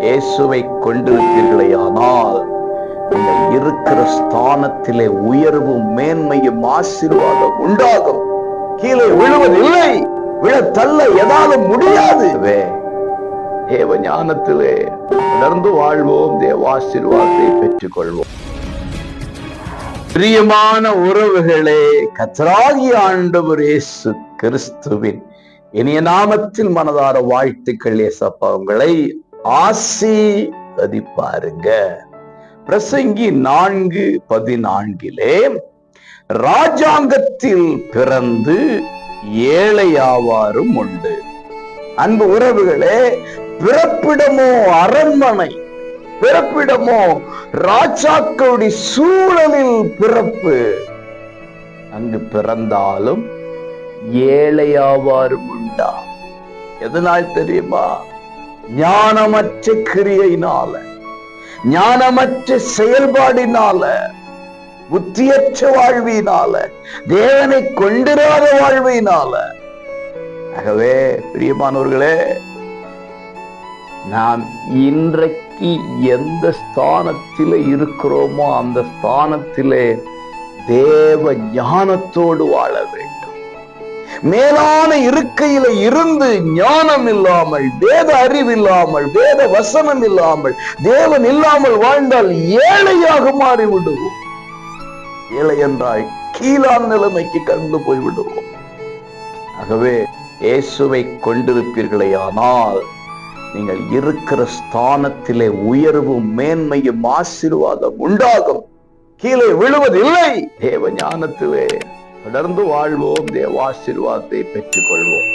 இயேசுவை கொண்டிருப்பீர்களே ஆனால் நீங்கள் இருக்கிற ஸ்தானத்திலே உயர்வும் மேன்மையும் ஆசீர்வாதம் உண்டாகும். கீழே விழுவதில்லை, விழ தள்ள எதாலும் முடியாது. தேவ ஞானத்திலே தொடர்ந்து வாழ்வோம், தேவ ஆசீர்வாதத்தை பெற்றுக் கொள்வோம். பிரியமான உறவுகளே, கர்த்தராகிய ஆண்டவர் இயேசு கிறிஸ்துவின் இனிய நாமத்தில் மனதார வாழ்த்துக்கள். ஏசப்பா உங்களை ஆசீர்வதிப்பாருங்க. பிரசங்கி 4:14 ராஜாங்கத்தில் பிறந்து ஏழையாவாரும் உண்டு. அன்பு உறவுகளே, பிறப்பிடமோ அரண்மனை, பிறப்பிடமோ ராஜாக்களுடைய சூழலில் பிறப்பு. அங்கு பிறந்தாலும் ஏழையாவாரும் உண்டா? எதனால் தெரியுமா? ஞானமற்ற கிரியையினால, ஞானமற்ற செயல்பாடினால, புத்தியற்ற வாழ்வினால, தேவனை கொண்டிராத வாழ்வினால. ஆகவே பிரியமானவர்களே, நாம் இன்றைக்கு எந்த ஸ்தானத்திலே இருக்கிறோமோ அந்த ஸ்தானத்திலே தேவ ஞானத்தோடு வாழ வேண்டும். மேலான இருக்கையில இருந்து ஞானம் இல்லாமல், வேத அறிவில்லாமல், வேத வசனம் இல்லாமல், தேவன் இல்லாமல் வாழ்ந்தால் ஏழையாக மாறி விடுவோம். ஏழை என்றால் கீழான நிலைமைக்கு கடந்து போய் விடுவோம். ஆகவே இயேசுவை கொண்டிருப்பீர்களே ஆனால் நீங்கள் இருக்கிற ஸ்தானத்திலே உயர்வும் மேன்மையும் ஆசீர்வாதம் உண்டாகும். கீழே விழுவதில்லை. தேவ ஞானத்திலே தொடர்ந்து வாழ்வோம், தேவ ஆசீர்வாதத்தை பெற்றுக் கொள்வோம்.